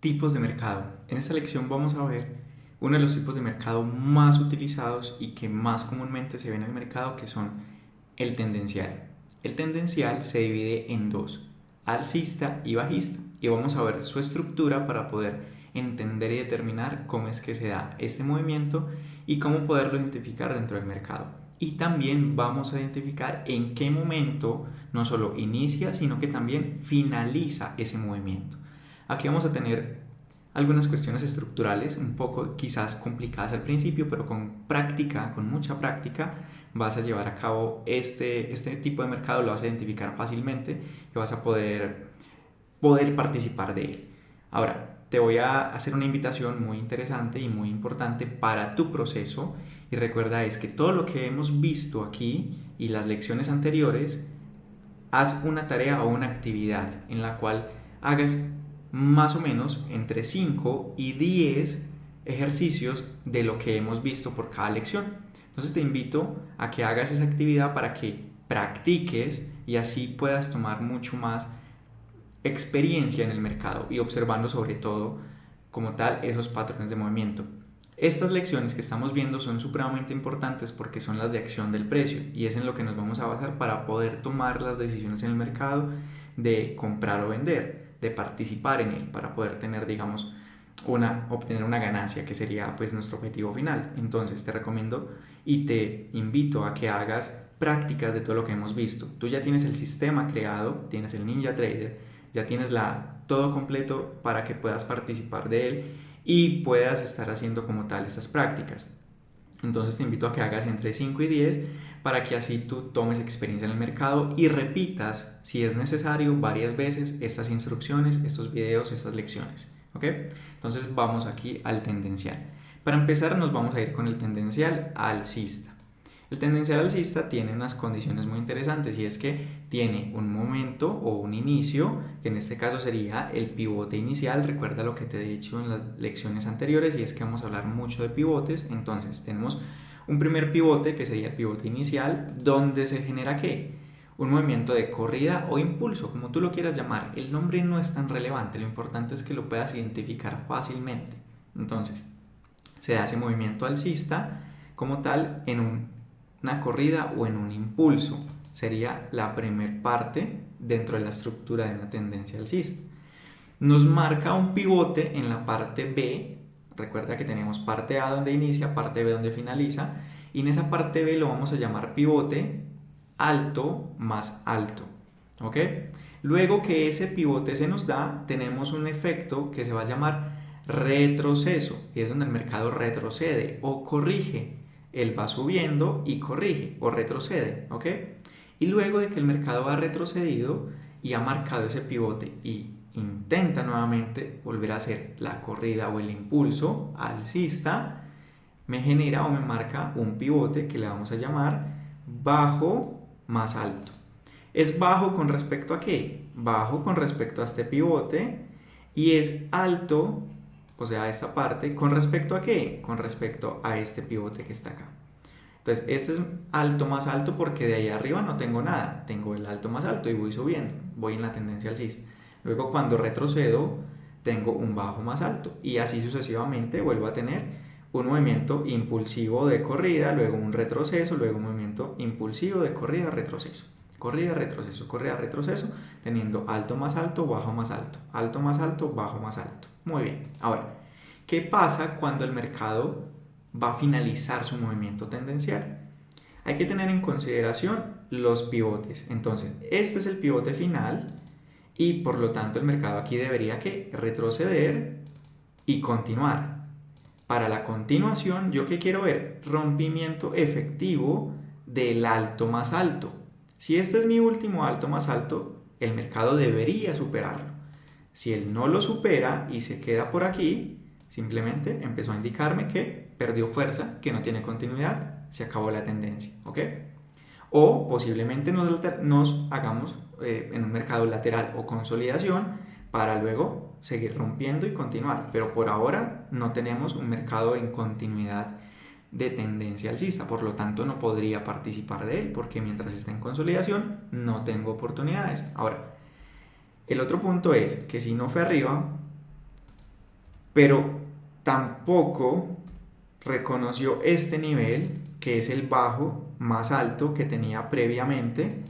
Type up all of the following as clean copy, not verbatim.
Tipos de mercado. En esta lección vamos a ver uno de los tipos de mercado más utilizados y que más comúnmente se ve en el mercado, que son el tendencial. El tendencial se divide en dos, alcista y bajista, y vamos a ver su estructura para poder entender y determinar cómo es que se da este movimiento y cómo poderlo identificar dentro del mercado. Y también vamos a identificar en qué momento no solo inicia, sino que también finaliza ese movimiento. Aquí vamos a tener algunas cuestiones estructurales, un poco quizás complicadas al principio, pero con práctica, con mucha práctica, vas a llevar a cabo este tipo de mercado, lo vas a identificar fácilmente y vas a poder participar de él. Ahora, te voy a hacer una invitación muy interesante y muy importante para tu proceso, y recuerda es que todo lo que hemos visto aquí y las lecciones anteriores, haz una tarea o una actividad en la cual hagas más o menos entre 5 y 10 ejercicios de lo que hemos visto por cada lección. Entonces te invito a que hagas esa actividad para que practiques y así puedas tomar mucho más experiencia en el mercado y observando sobre todo como tal esos patrones de movimiento. Estas lecciones que estamos viendo son supremamente importantes porque son las de acción del precio y es en lo que nos vamos a basar para poder tomar las decisiones en el mercado de comprar o vender, de participar en él, para poder tener, digamos, obtener una ganancia, que sería pues nuestro objetivo final. Entonces te recomiendo y te invito a que hagas prácticas de todo lo que hemos visto. Tú ya tienes el sistema creado, tienes el Ninja Trader, ya tienes todo completo para que puedas participar de él y puedas estar haciendo como tal estas prácticas. Entonces te invito a que hagas entre 5 y 10 para que así tú tomes experiencia en el mercado y repitas, si es necesario, varias veces estas instrucciones, estos videos, estas lecciones. ¿Ok? Entonces vamos aquí al tendencial. Para empezar nos vamos a ir con el tendencial alcista. El tendencial alcista tiene unas condiciones muy interesantes y es que tiene un momento o un inicio, que en este caso sería el pivote inicial. Recuerda lo que te he dicho en las lecciones anteriores y es que vamos a hablar mucho de pivotes. Entonces tenemos un primer pivote que sería el pivote inicial, donde se genera ¿qué? Un movimiento de corrida o impulso, como tú lo quieras llamar. El nombre no es tan relevante, lo importante es que lo puedas identificar fácilmente. Entonces se da ese movimiento alcista como tal en una corrida o en un impulso. Sería la primer parte dentro de la estructura de una tendencia alcista. Nos marca un pivote en la parte B. Recuerda que tenemos parte A donde inicia, parte B donde finaliza. Y en esa parte B lo vamos a llamar pivote alto más alto. ¿Ok? Luego que ese pivote se nos da, tenemos un efecto que se va a llamar retroceso. Y es donde el mercado retrocede o corrige. Él va subiendo y corrige o retrocede, ¿ok? Y luego de que el mercado ha retrocedido y ha marcado ese pivote y intenta nuevamente volver a hacer la corrida o el impulso alcista, me genera o me marca un pivote que le vamos a llamar bajo más alto. ¿Es bajo con respecto a qué? Bajo con respecto a este pivote y es alto, o sea, esta parte, ¿con respecto a qué? Con respecto a este pivote que está acá. Entonces, este es alto más alto porque de ahí arriba no tengo nada. Tengo el alto más alto y voy subiendo. Voy en la tendencia alcista. Luego, cuando retrocedo, tengo un bajo más alto. Y así sucesivamente vuelvo a tener un movimiento impulsivo de corrida, luego un retroceso, luego un movimiento impulsivo de corrida, retroceso. Corrida, retroceso, teniendo alto más alto, bajo más alto, alto más alto, bajo más alto. Muy bien. Ahora, ¿qué pasa cuando el mercado va a finalizar su movimiento tendencial? Hay que tener en consideración los pivotes. Entonces, este es el pivote final y por lo tanto el mercado aquí debería que retroceder y continuar. Para la continuación, ¿yo qué quiero ver? Rompimiento efectivo del alto más alto. Si este es mi último alto más alto, el mercado debería superarlo. Si él no lo supera y se queda por aquí, simplemente empezó a indicarme que perdió fuerza, que no tiene continuidad, se acabó la tendencia, ¿ok? O posiblemente nos hagamos en un mercado lateral o consolidación para luego seguir rompiendo y continuar. Pero por ahora no tenemos un mercado en continuidad de tendencia alcista, por lo tanto no podría participar de él porque mientras esté en consolidación no tengo oportunidades. Ahora, el otro punto es que si no fue arriba, pero tampoco reconoció este nivel, que es el bajo más alto que tenía previamente,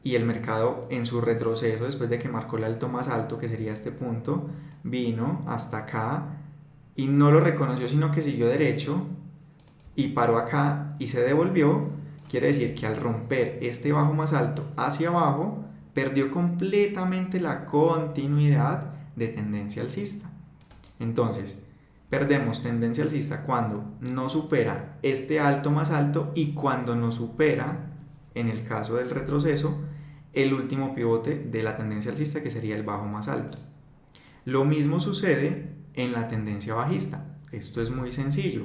y el mercado en su retroceso, después de que marcó el alto más alto, que sería este punto, vino hasta acá y no lo reconoció, sino que siguió derecho y paró acá y se devolvió. Quiere decir que al romper este bajo más alto hacia abajo, perdió completamente la continuidad de tendencia alcista. Entonces, perdemos tendencia alcista cuando no supera este alto más alto y cuando no supera, en el caso del retroceso, el último pivote de la tendencia alcista, que sería el bajo más alto. Lo mismo sucede en la tendencia bajista. Esto es muy sencillo.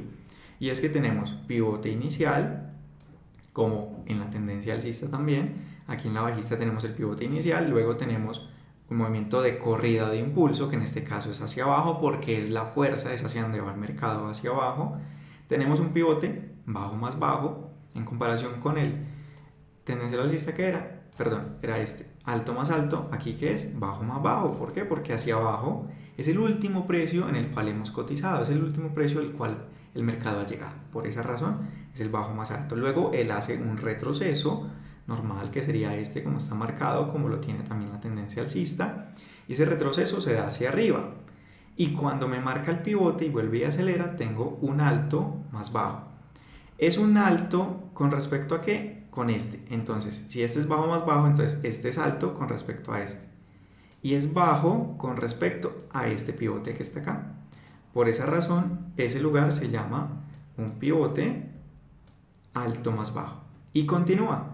Y es que tenemos pivote inicial, como en la tendencia alcista también. Aquí en la bajista tenemos el pivote inicial, luego tenemos un movimiento de corrida de impulso, que en este caso es hacia abajo porque es la fuerza, es hacia donde va el mercado, hacia abajo. Tenemos un pivote bajo más bajo en comparación con el tendencia alcista, que era, perdón, era este, alto más alto. Aquí que es bajo más bajo. ¿Por qué? Porque hacia abajo es el último precio en el cual hemos cotizado, es el último precio al cual el mercado ha llegado. Por esa razón es el bajo más alto. Luego él hace un retroceso normal, que sería este, como está marcado, como lo tiene también la tendencia alcista, y ese retroceso se da hacia arriba. Y cuando me marca el pivote y vuelve y acelera, tengo un alto más bajo. Es un alto con respecto a qué? Con este. Entonces, si este es bajo más bajo, entonces este es alto con respecto a este. Y es bajo con respecto a este pivote que está acá. Por esa razón, ese lugar se llama un pivote alto más bajo. Y continúa.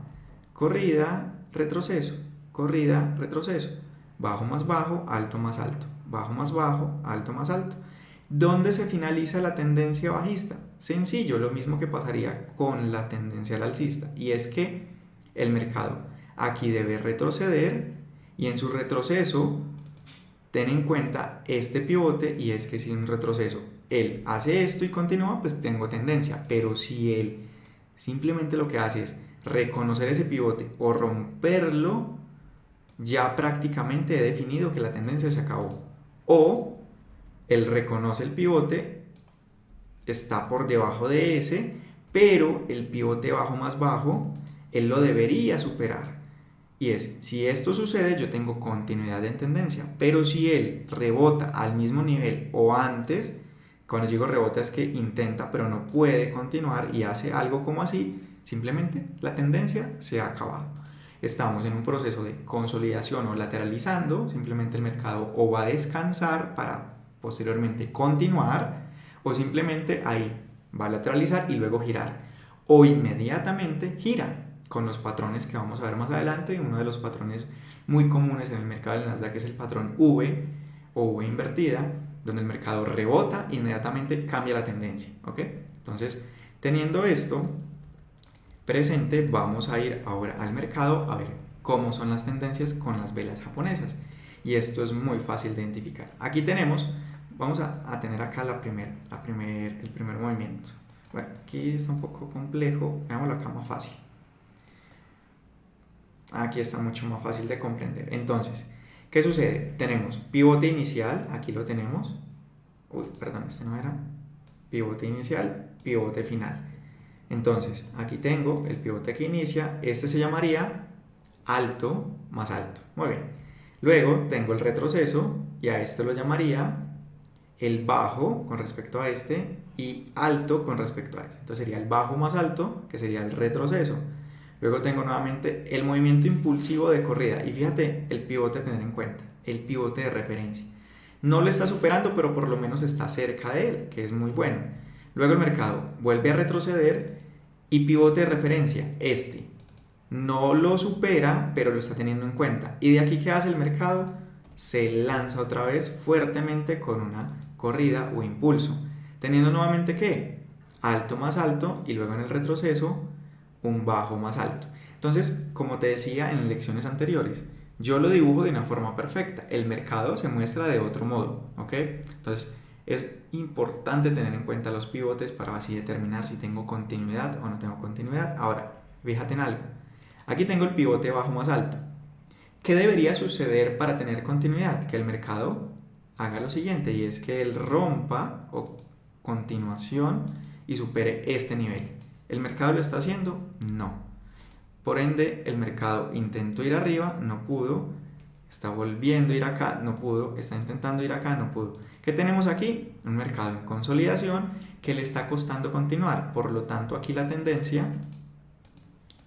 Corrida, retroceso, corrida, retroceso. Bajo más bajo, alto más alto. Bajo más bajo, alto más alto. ¿Dónde se finaliza la tendencia bajista? Sencillo, lo mismo que pasaría con la tendencia alcista. Y es que el mercado aquí debe retroceder, y en su retroceso ten en cuenta este pivote, y es que si en un retroceso él hace esto y continúa, pues tengo tendencia. Pero si él simplemente lo que hace es reconocer ese pivote o romperlo, ya prácticamente he definido que la tendencia se acabó. O él reconoce el pivote, está por debajo de ese, pero el pivote bajo más bajo, él lo debería superar. Y es, si esto sucede, yo tengo continuidad en tendencia. Pero si él rebota al mismo nivel o antes, cuando digo rebota es que intenta pero no puede continuar y hace algo como así, simplemente la tendencia se ha acabado. Estamos en un proceso de consolidación o lateralizando, simplemente el mercado o va a descansar para posteriormente continuar, o simplemente ahí va a lateralizar y luego girar, o inmediatamente gira con los patrones que vamos a ver más adelante. Uno de los patrones muy comunes en el mercado del Nasdaq es el patrón V o V invertida, donde el mercado rebota e inmediatamente cambia la tendencia, ¿ok? Entonces, teniendo esto presente, vamos a ir ahora al mercado a ver cómo son las tendencias con las velas japonesas. Y esto es muy fácil de identificar. Aquí tenemos, vamos a tener acá el primer movimiento. Bueno, aquí está un poco complejo, veámoslo acá más fácil. Aquí está mucho más fácil de comprender. Entonces, ¿qué sucede? Tenemos pivote inicial, aquí lo tenemos. Uy, perdón, este no era. Pivote inicial, pivote final. Entonces, aquí tengo el pivote que inicia, este se llamaría alto más alto. Muy bien. Luego tengo el retroceso y a este lo llamaría el bajo con respecto a este y alto con respecto a este. Entonces sería el bajo más alto, que sería el retroceso. Luego tengo nuevamente el movimiento impulsivo de corrida. Y fíjate el pivote a tener en cuenta, el pivote de referencia. No lo está superando, pero por lo menos está cerca de él, que es muy bueno. Luego el mercado vuelve a retroceder y pivote de referencia, este. No lo supera, pero lo está teniendo en cuenta. ¿Y de aquí qué hace el mercado? Se lanza otra vez fuertemente con una corrida o impulso. Teniendo nuevamente ¿qué? Alto más alto y luego en el retroceso un bajo más alto. Entonces, como te decía en lecciones anteriores, yo lo dibujo de una forma perfecta. El mercado se muestra de otro modo, ¿ok? Entonces, es importante tener en cuenta los pivotes para así determinar si tengo continuidad o no tengo continuidad. Ahora, fíjate en algo. Aquí tengo el pivote bajo más alto. ¿Qué debería suceder para tener continuidad? Que el mercado haga lo siguiente, y es que él rompa o continuación y supere este nivel. ¿El mercado lo está haciendo? No. Por ende, el mercado intentó ir arriba, no pudo, está volviendo a ir acá, no pudo, está intentando ir acá, no pudo. ¿Qué tenemos aquí? Un mercado en consolidación que le está costando continuar, por lo tanto aquí la tendencia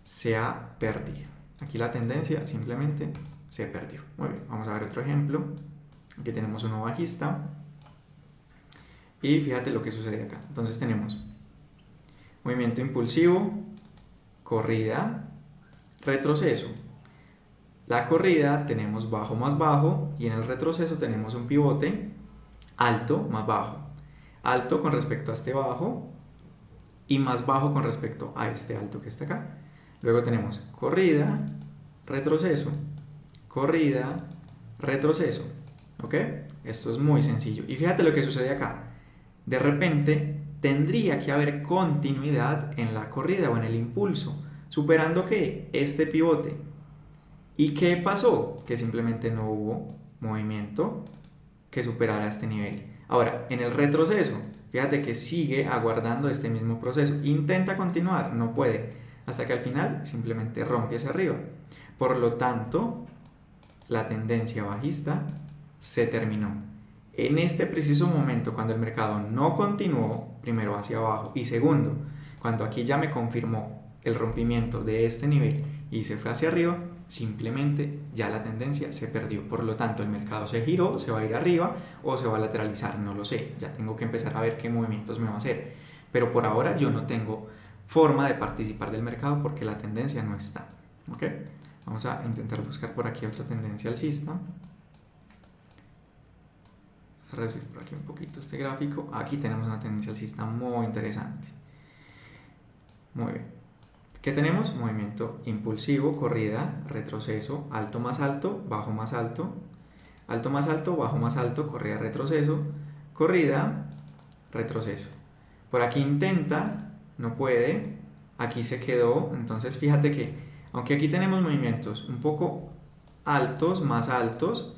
se ha perdido. Aquí la tendencia simplemente se perdió. Muy bien, vamos a ver otro ejemplo. Aquí tenemos uno bajista y fíjate lo que sucede acá. Entonces tenemos movimiento impulsivo, corrida, retroceso. La corrida tenemos bajo más bajo y en el retroceso tenemos un pivote alto más bajo. Alto con respecto a este bajo y más bajo con respecto a este alto que está acá. Luego tenemos corrida, retroceso, corrida, retroceso. ¿Ok? Esto es muy sencillo. Y fíjate lo que sucede acá. De repente tendría que haber continuidad en la corrida o en el impulso, superando ¿qué? Este pivote. ¿Y qué pasó? Que simplemente no hubo movimiento que superara este nivel. Ahora, en el retroceso, fíjate que sigue aguardando este mismo proceso. Intenta continuar, no puede, hasta que al final simplemente rompe hacia arriba. Por lo tanto, la tendencia bajista se terminó. En este preciso momento, cuando el mercado no continuó, primero hacia abajo y segundo, cuando aquí ya me confirmó el rompimiento de este nivel y se fue hacia arriba, simplemente ya la tendencia se perdió. Por lo tanto, el mercado se giró, se va a ir arriba o se va a lateralizar, no lo sé. Ya tengo que empezar a ver qué movimientos me va a hacer. Pero por ahora yo no tengo forma de participar del mercado porque la tendencia no está. ¿Ok? Vamos a intentar buscar por aquí otra tendencia alcista. Vamos a reducir por aquí un poquito este gráfico. Aquí tenemos una tendencia alcista muy interesante. Muy bien. ¿Qué tenemos? Movimiento impulsivo, corrida, retroceso, alto más alto, bajo más alto, alto más alto, bajo más alto, corrida, retroceso, corrida, retroceso. Por aquí intenta, no puede, aquí se quedó. Entonces fíjate que aunque aquí tenemos movimientos un poco altos, más altos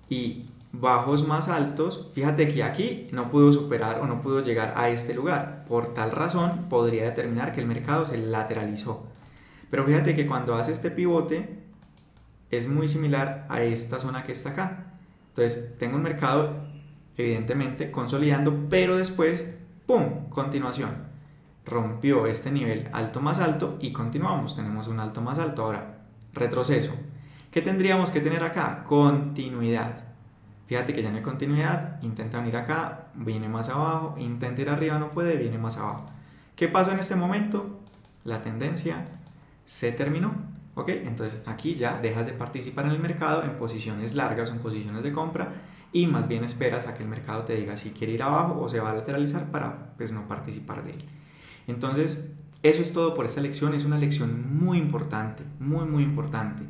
y bajos más altos, fíjate que aquí no pudo superar o no pudo llegar a este lugar. Por tal razón podría determinar que el mercado se lateralizó. Pero fíjate que cuando hace este pivote es muy similar a esta zona que está acá. Entonces tengo un mercado evidentemente consolidando, pero después, ¡pum!, continuación. Rompió este nivel alto más alto y continuamos. Tenemos un alto más alto. Ahora, retroceso. ¿Qué tendríamos que tener acá? Continuidad. Fíjate que ya no hay continuidad, intenta venir acá, viene más abajo, intenta ir arriba, no puede, viene más abajo. ¿Qué pasó en este momento? La tendencia se terminó. ¿Ok? Entonces aquí ya dejas de participar en el mercado en posiciones largas o en posiciones de compra y más bien esperas a que el mercado te diga si quiere ir abajo o se va a lateralizar para pues no participar de él. Entonces eso es todo por esta lección. Es una lección muy importante, muy importante.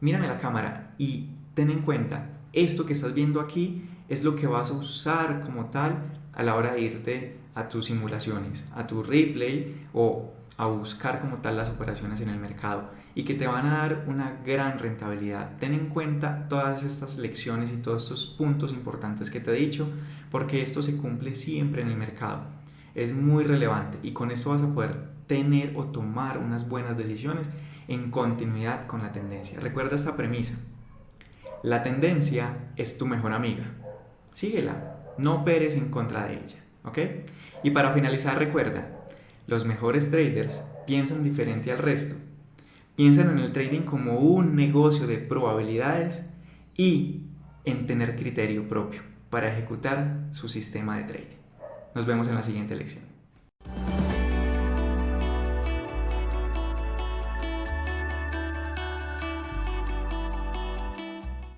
Mírame la cámara y ten en cuenta, esto que estás viendo aquí es lo que vas a usar como tal a la hora de irte a tus simulaciones, a tu replay o a buscar como tal las operaciones en el mercado y que te van a dar una gran rentabilidad. Ten en cuenta todas estas lecciones y todos estos puntos importantes que te he dicho porque esto se cumple siempre en el mercado. Es muy relevante y con esto vas a poder tener o tomar unas buenas decisiones en continuidad con la tendencia. Recuerda esta premisa. La tendencia es tu mejor amiga. Síguela, no operes en contra de ella, ¿ok? Y para finalizar, recuerda, los mejores traders piensan diferente al resto. Piensan en el trading como un negocio de probabilidades y en tener criterio propio para ejecutar su sistema de trading. Nos vemos en la siguiente lección.